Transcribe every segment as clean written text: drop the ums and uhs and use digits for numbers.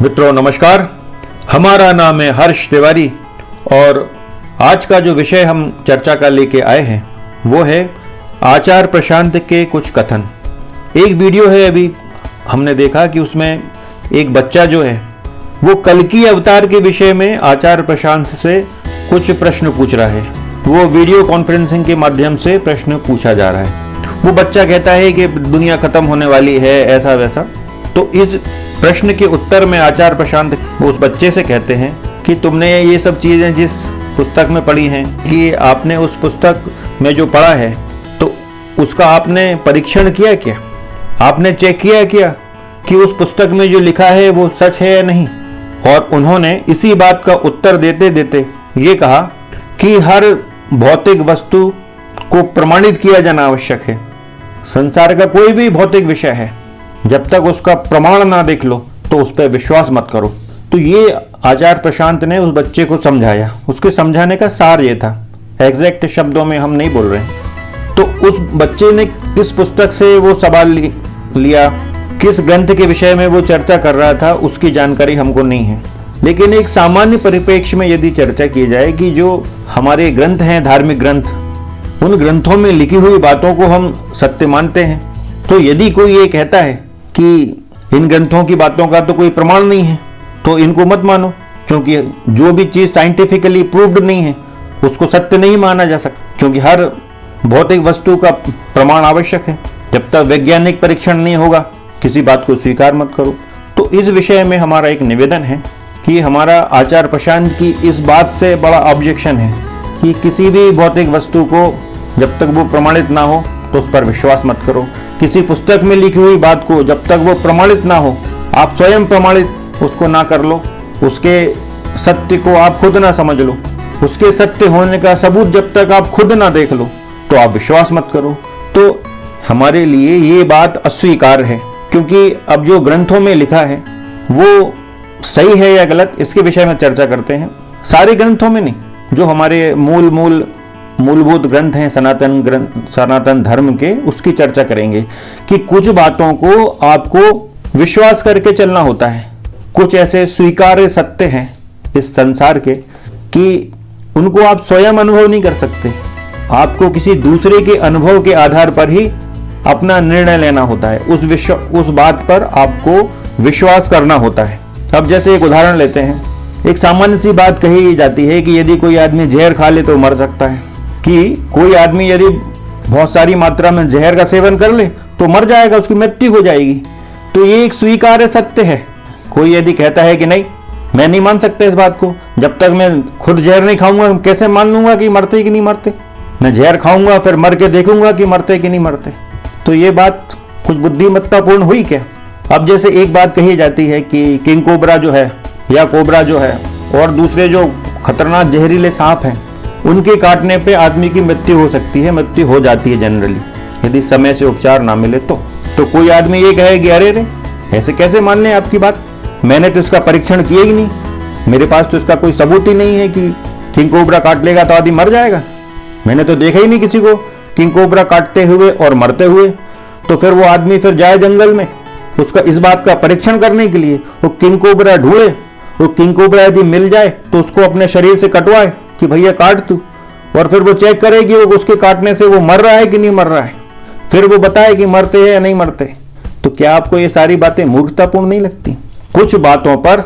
मित्रों नमस्कार। हमारा नाम है हर्ष तिवारी और आज का जो विषय हम चर्चा का लेके आए हैं वो है आचार्य प्रशांत के कुछ कथन। एक वीडियो है, अभी हमने देखा कि उसमें एक बच्चा जो है वो कल्कि अवतार के विषय में आचार्य प्रशांत से कुछ प्रश्न पूछ रहा है। वो वीडियो कॉन्फ्रेंसिंग के माध्यम से प्रश्न पूछा जा रहा है। वो बच्चा कहता है कि दुनिया खत्म होने वाली है, ऐसा वैसा। तो इस प्रश्न के उत्तर में आचार्य प्रशांत उस बच्चे से कहते हैं कि तुमने ये सब चीज़ें जिस पुस्तक में पढ़ी हैं कि आपने उस पुस्तक में जो पढ़ा है तो उसका आपने परीक्षण किया क्या? आपने चेक किया क्या कि उस पुस्तक में जो लिखा है वो सच है या नहीं? और उन्होंने इसी बात का उत्तर देते देते ये कहा कि हर भौतिक वस्तु को प्रमाणित किया जाना आवश्यक है। संसार का कोई भी भौतिक विषय है, जब तक उसका प्रमाण ना देख लो तो उस पर विश्वास मत करो। तो ये आचार्य प्रशांत ने उस बच्चे को समझाया। उसके समझाने का सार ये था, एग्जैक्ट शब्दों में हम नहीं बोल रहे हैं। तो उस बच्चे ने किस पुस्तक से वो सवाल लिया, किस ग्रंथ के विषय में वो चर्चा कर रहा था, उसकी जानकारी हमको नहीं है। लेकिन एक सामान्य परिप्रेक्ष्य में यदि चर्चा की जाए कि जो हमारे ग्रंथ हैं, धार्मिक ग्रंथ, उन ग्रंथों में लिखी हुई बातों को हम सत्य मानते हैं। तो यदि कोई ये कहता है कि इन ग्रंथों की बातों का तो कोई प्रमाण नहीं है तो इनको मत मानो, क्योंकि जो भी चीज़ साइंटिफिकली प्रूव्ड नहीं है उसको सत्य नहीं माना जा सकता, क्योंकि हर भौतिक वस्तु का प्रमाण आवश्यक है। जब तक वैज्ञानिक परीक्षण नहीं होगा किसी बात को स्वीकार मत करो। तो इस विषय में हमारा एक निवेदन है कि हमारा आचार्य प्रशांत की इस बात से बड़ा ऑब्जेक्शन है कि किसी भी भौतिक वस्तु को जब तक वो प्रमाणित ना हो तो उस पर विश्वास मत करो। किसी पुस्तक में लिखी हुई बात को जब तक वो प्रमाणित ना हो, आप स्वयं प्रमाणित उसको ना कर लो, उसके सत्य को आप खुद ना समझ लो, उसके सत्य होने का सबूत जब तक आप खुद ना देख लो तो आप विश्वास मत करो। तो हमारे लिए ये बात अस्वीकार है, क्योंकि अब जो ग्रंथों में लिखा है वो सही है या गलत, इसके विषय में चर्चा करते हैं। सारे ग्रंथों में नहीं, जो हमारे मूलभूत ग्रंथ हैं सनातन धर्म के, उसकी चर्चा करेंगे कि कुछ बातों को आपको विश्वास करके चलना होता है। कुछ ऐसे स्वीकार्य सत्य हैं इस संसार के कि उनको आप स्वयं अनुभव नहीं कर सकते। आपको किसी दूसरे के अनुभव के आधार पर ही अपना निर्णय लेना होता है। उस बात पर आपको विश्वास करना होता है। अब जैसे एक उदाहरण लेते हैं, एक सामान्य सी बात कही जाती है कि यदि कोई आदमी जहर खा ले तो मर सकता है, कि कोई आदमी यदि बहुत सारी मात्रा में जहर का सेवन कर ले तो मर जाएगा, उसकी मृत्यु हो जाएगी। तो ये एक स्वीकार्य सत्य है। कोई यदि कहता है कि नहीं, मैं नहीं मान सकता इस बात को, जब तक मैं खुद जहर नहीं खाऊंगा कैसे मान लूंगा कि मरते कि नहीं मरते? मैं जहर खाऊंगा फिर मर के देखूंगा कि मरते कि नहीं मरते। तो ये बात कुछ बुद्धिमत्तापूर्ण हुई क्या? अब जैसे एक बात कही जाती है कि किंग कोबरा जो है या कोबरा जो है और दूसरे जो खतरनाक जहरीले सांप हैं, उनके काटने पे आदमी की मृत्यु हो सकती है, मृत्यु हो जाती है जनरली, यदि समय से उपचार ना मिले तो कोई आदमी ये कहे कि अरे रे ऐसे कैसे मान लें आपकी बात, मैंने तो इसका परीक्षण किया ही नहीं, मेरे पास तो इसका कोई सबूत ही नहीं है कि किंग कोबरा काट लेगा तो आदमी मर जाएगा। मैंने तो देखा ही नहीं किसी को किंग कोबरा काटते हुए और मरते हुए। तो फिर वो आदमी फिर जाए जंगल में उसका इस बात का परीक्षण करने के लिए, वो किंग कोबरा ढूंढे, वो किंग कोबरा यदि मिल जाए तो उसको अपने शरीर से कटवाए कि भैया काट तू, और फिर वो चेक करे कि वो उसके काटने से वो मर रहा है कि नहीं मर रहा है, फिर वो बताए कि मरते हैं या नहीं मरते। तो क्या आपको ये सारी बातें मूर्खतापूर्ण नहीं लगती? कुछ बातों पर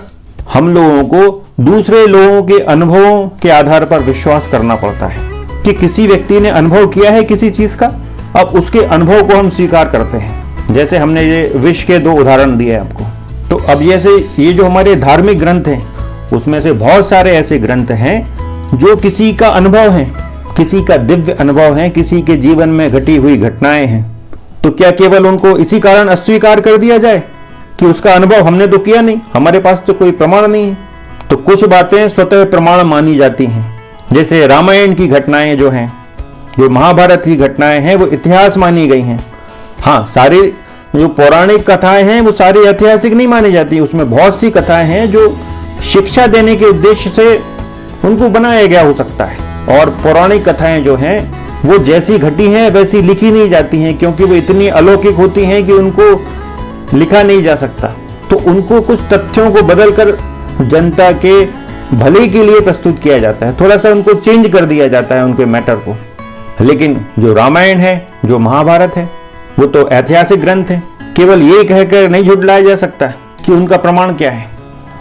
हम लोगों को दूसरे लोगों के अनुभवों के आधार पर विश्वास करना पड़ता है कि किसी व्यक्ति ने अनुभव किया है किसी चीज का, अब उसके अनुभव को हम स्वीकार करते हैं। जैसे हमने ये विश्व के 2 उदाहरण दिए आपको। तो अब जैसे ये जो हमारे धार्मिक ग्रंथ हैं उसमें से बहुत सारे ऐसे ग्रंथ हैं जो किसी का अनुभव है, किसी का दिव्य अनुभव है, किसी के जीवन में घटी हुई घटनाएं हैं। तो क्या केवल उनको इसी कारण अस्वीकार कर दिया जाए कि उसका अनुभव हमने तो किया नहीं, हमारे पास तो कोई प्रमाण नहीं है? तो कुछ बातें स्वतः प्रमाण मानी जाती हैं। जैसे रामायण की घटनाएं जो हैं, जो महाभारत की घटनाएं हैं, वो इतिहास मानी गई हैं। हाँ, सारी जो पौराणिक कथाएं हैं वो सारी ऐतिहासिक नहीं मानी जाती। उसमें बहुत सी कथाएं हैं जो शिक्षा देने के उद्देश्य से उनको बनाया गया हो सकता है, और पौराणिक कथाएं जो हैं वो जैसी घटी हैं वैसी लिखी नहीं जाती हैं, क्योंकि वो इतनी अलौकिक होती हैं कि उनको लिखा नहीं जा सकता। तो उनको कुछ तथ्यों को बदलकर जनता के भले के लिए प्रस्तुत किया जाता है, थोड़ा सा उनको चेंज कर दिया जाता है उनके मैटर को। लेकिन जो रामायण है, जो महाभारत है, वो तो ऐतिहासिक ग्रंथ है। केवल ये कहकर नहीं झुठलाया जा सकता कि उनका प्रमाण क्या है,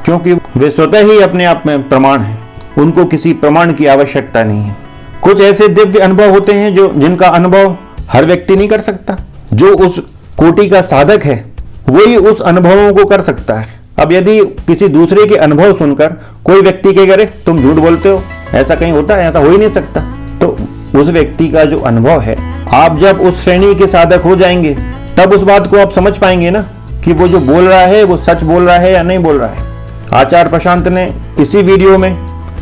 क्योंकि वे स्वतः ही अपने आप में प्रमाण है। उनको किसी प्रमाण की आवश्यकता नहीं है। कुछ ऐसे दिव्य अनुभव होते हैं जिनका अनुभव हर व्यक्ति नहीं कर सकता। जो उस कोटि का साधक है वही उस अनुभवों को कर सकता है। अब यदि किसी दूसरे के अनुभव सुनकर कोई व्यक्ति कहे अरे तुम झूठ बोलते हो, ऐसा कहीं होता है, ऐसा हो ही नहीं सकता, तो उस व्यक्ति का जो अनुभव है, आप जब उस श्रेणी के साधक हो जाएंगे तब उस बात को आप समझ पाएंगे ना कि वो जो बोल रहा है वो सच बोल रहा है या नहीं बोल रहा है। आचार्य प्रशांत ने इसी वीडियो में,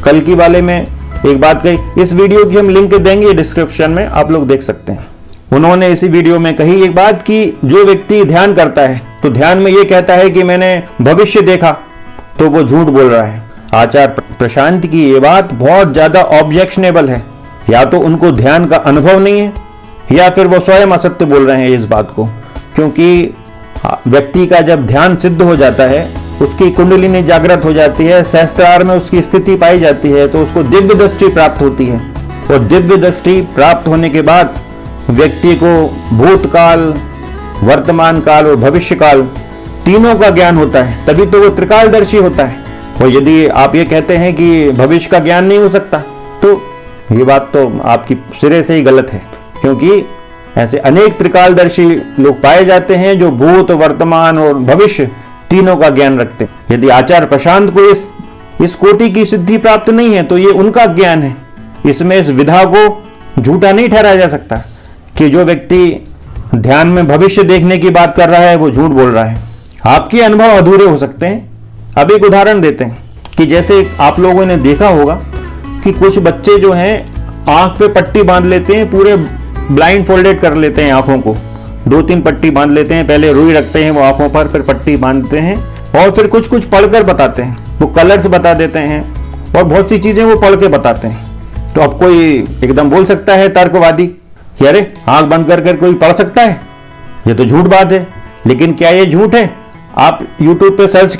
कल की वाले में एक बात कही। इस वीडियो की हम लिंक देंगे डिस्क्रिप्शन में, आप लोग देख सकते हैं। उन्होंने इसी वीडियो में कही एक बात कि जो व्यक्ति ध्यान करता है तो ध्यान में ये कहता है कि मैंने भविष्य देखा, तो वो झूठ बोल रहा है। आचार्य प्रशांत की ये बात बहुत ज्यादा ऑब्जेक्शनेबल है। या तो उनको ध्यान का अनुभव नहीं है या फिर वो स्वयं असत्य बोल रहे हैं इस बात को। क्योंकि व्यक्ति का जब ध्यान सिद्ध हो जाता है, उसकी कुंडलिनी जागृत हो जाती है, सहस्त्रार में उसकी स्थिति पाई जाती है, तो उसको दिव्य दृष्टि प्राप्त होती है। और दिव्य दृष्टि प्राप्त होने के बाद व्यक्ति को भूतकाल, वर्तमान काल और भविष्य काल तीनों का ज्ञान होता है, तभी तो वो त्रिकालदर्शी होता है। और यदि आप ये कहते हैं कि भविष्य का ज्ञान नहीं हो सकता, तो ये बात तो आपकी सिरे से ही गलत है। क्योंकि ऐसे अनेक त्रिकालदर्शी लोग पाए जाते हैं जो भूत, वर्तमान और भविष्य तीनों का ज्ञान रखते हैं। यदि आचार्य प्रशांत को इस कोटि की सिद्धि प्राप्त नहीं है तो ये उनका ज्ञान है। इसमें इस विधा को झूठा नहीं ठहराया जा सकता कि जो व्यक्ति ध्यान में भविष्य देखने की बात कर रहा है वो झूठ बोल रहा है। आपके अनुभव अधूरे हो सकते हैं। अब एक उदाहरण देते हैं कि जैसे आप लोगों ने देखा होगा कि कुछ बच्चे जो हैं आंख पे पट्टी बांध लेते हैं, पूरे ब्लाइंड फोल्डेड कर लेते हैं आंखों को, 2-3 पट्टी बांध लेते हैं, पहले रुई रखते हैं वो आंखों पर, फिर पट्टी बांधते हैं और फिर कुछ कुछ पढ़कर बताते हैं। वो कलर्स बता देते हैं और बहुत सी चीजें वो पढ़ के बताते हैं। तो अब कोई एकदम बोल सकता है तर्कवादी कि अरे आंख बंद कर कोई पढ़ सकता है, ये तो झूठ बात है। लेकिन क्या ये झूठ है? आप YouTube पे सर्च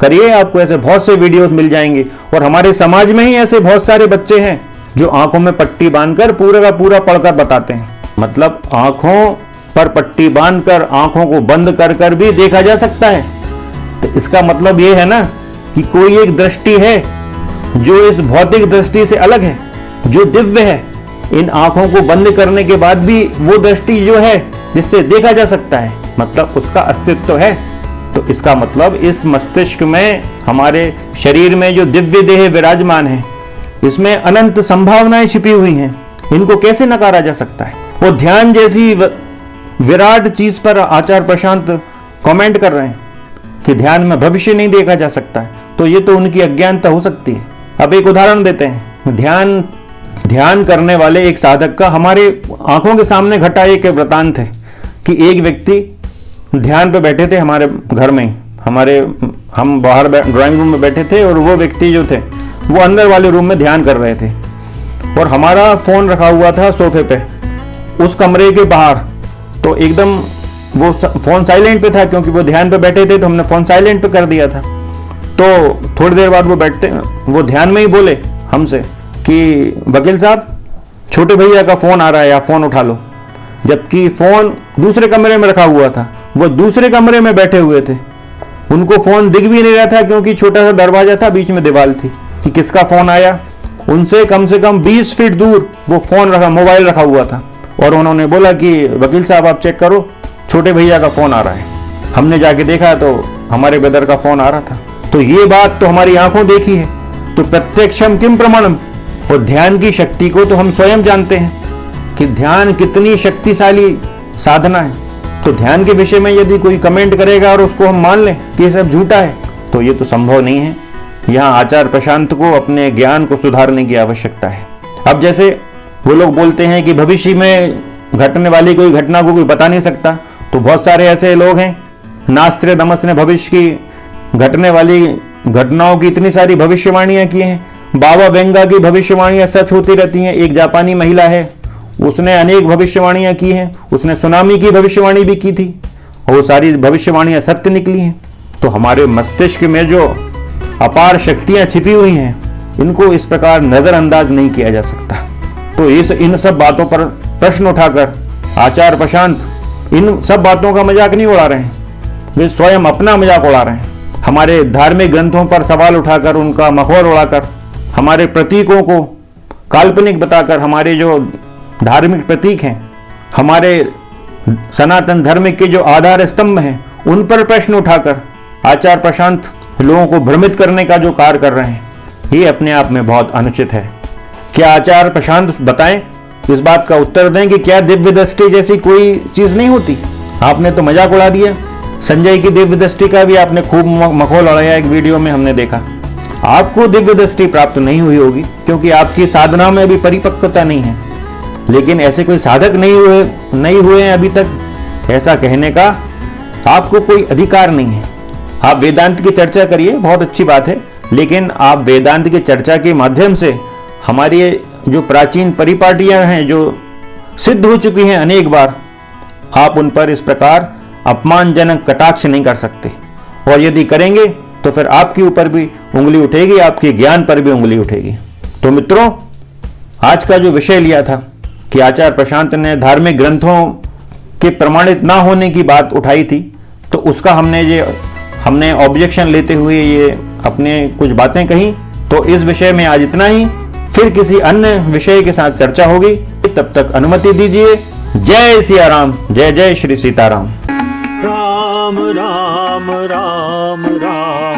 करिए, आपको ऐसे बहुत से वीडियोस मिल जाएंगे। और हमारे समाज में ही ऐसे बहुत सारे बच्चे हैं जो आंखों में पट्टी बांधकर पूरा का पूरा पढ़कर बताते हैं। मतलब आंखों पर पट्टी बांधकर आंखों को बंद कर भी देखा जा सकता है। तो इसका मतलब ये है ना कि कोई एक दृष्टि है जो इस भौतिक दृष्टि से अलग है, जो दिव्य है। इन आंखों को बंद करने के बाद भी वो दृष्टि जो है जिससे देखा जा सकता है, मतलब उसका अस्तित्व है। तो इसका मतलब इस मस्तिष्क में, हमारे शरीर में जो दिव्य देह विराजमान है, इसमें अनंत संभावनाएं छिपी हुई हैं। इनको कैसे नकारा जा सकता है? वो ध्यान जैसी विराट चीज पर आचार्य प्रशांत कमेंट कर रहे हैं कि ध्यान में भविष्य नहीं देखा जा सकता है, तो ये तो उनकी अज्ञानता हो सकती है। अब एक उदाहरण देते हैं। ध्यान करने वाले एक साधक का हमारे आंखों के सामने घटा एक वृतांत है कि एक व्यक्ति ध्यान पे बैठे थे हमारे घर में, हम बाहर ड्राइंग रूम में बैठे थे और वो व्यक्ति जो थे वो अंदर वाले रूम में ध्यान कर रहे थे और हमारा फोन रखा हुआ था सोफे पे उस कमरे के बाहर। तो एकदम वो फोन साइलेंट पे था, क्योंकि वो ध्यान पे बैठे थे तो हमने फोन साइलेंट पे कर दिया था। तो थोड़ी देर बाद वो ध्यान में ही बोले हमसे कि वकील साहब, छोटे भैया का फोन आ रहा है, आप फोन उठा लो। जबकि फोन दूसरे कमरे में रखा हुआ था, वो दूसरे कमरे में बैठे हुए थे, उनको फोन दिख भी नहीं रहा था क्योंकि छोटा सा दरवाजा था, बीच में दीवार थी। कि किसका फोन आया? उनसे कम से कम 20 फीट दूर वो फोन मोबाइल रखा हुआ था और उन्होंने बोला कि वकील साहब आप चेक करो, छोटे भैया का फोन आ रहा है। हमने जाके देखा तो हमारे ब्रदर का फोन आ रहा था। तो ये बात तो हमारी आंखों देखी है, तो प्रत्यक्षम किम प्रमाणम। और ध्यान की शक्ति को तो हम स्वयं जानते हैं कि ध्यान कितनी शक्तिशाली साधना है। तो ध्यान के विषय में यदि कोई कमेंट करेगा और उसको हम मान लें कि ये सब झूठा है, तो ये तो संभव नहीं है। यहाँ आचार्य प्रशांत को अपने ज्ञान को सुधारने की आवश्यकता है। अब जैसे वो लोग बोलते हैं कि भविष्य में घटने वाली कोई घटना को कोई बता नहीं सकता, तो बहुत सारे ऐसे लोग हैं, नास्ट्रेडमस ने भविष्य की घटने वाली घटनाओं की इतनी सारी भविष्यवाणियां की हैं। बाबा वेंगा की भविष्यवाणियां सच होती रहती हैं। एक जापानी महिला है, उसने अनेक भविष्यवाणियां की हैं। उसने सुनामी की भविष्यवाणी भी की थी और वो सारी भविष्यवाणियां सत्य निकली हैं। तो हमारे मस्तिष्क में जो अपार शक्तियां छिपी हुई हैं, इनको इस प्रकार नजरअंदाज नहीं किया जा सकता। तो इन सब बातों पर प्रश्न उठाकर आचार्य प्रशांत इन सब बातों का मजाक नहीं उड़ा रहे हैं, वे स्वयं अपना मजाक उड़ा रहे हैं। हमारे धार्मिक ग्रंथों पर सवाल उठाकर, उनका मखौल उड़ाकर, हमारे प्रतीकों को काल्पनिक बताकर, हमारे जो धार्मिक प्रतीक हैं, हमारे सनातन धर्म के जो आधार स्तंभ हैं, उन पर प्रश्न उठाकर आचार्य प्रशांत लोगों को भ्रमित करने का जो कार्य कर रहे हैं, ये अपने आप में बहुत अनुचित है। क्या आचार्य प्रशांत बताएं, इस बात का उत्तर दें कि क्या दिव्य दृष्टि जैसी कोई चीज नहीं होती? आपने तो मजाक उड़ा दिया। संजय की दिव्य दृष्टि का भी आपने खूब मखौल उड़ाया, एक वीडियो में हमने देखा। आपको दिव्य दृष्टि प्राप्त नहीं हुई होगी क्योंकि आपकी साधना में अभी परिपक्वता नहीं है, लेकिन ऐसे कोई साधक नहीं हुए हैं अभी तक, ऐसा कहने का आपको कोई अधिकार नहीं है। आप वेदांत की चर्चा करिए, बहुत अच्छी बात है, लेकिन आप वेदांत की चर्चा के माध्यम से हमारी जो प्राचीन परिपाटियां हैं, जो सिद्ध हो चुकी हैं अनेक बार, आप उन पर इस प्रकार अपमानजनक कटाक्ष नहीं कर सकते। और यदि करेंगे तो फिर आपके ऊपर भी उंगली उठेगी, आपके ज्ञान पर भी उंगली उठेगी। तो मित्रों, आज का जो विषय लिया था कि आचार्य प्रशांत ने धार्मिक ग्रंथों के प्रमाणित ना होने की बात उठाई थी, तो उसका हमने ऑब्जेक्शन लेते हुए ये अपने कुछ बातें कही। तो इस विषय में आज इतना ही, फिर किसी अन्य विषय के साथ चर्चा होगी। तब तक अनुमति दीजिए। जय सिया राम, जय जय श्री सीताराम। राम राम राम राम।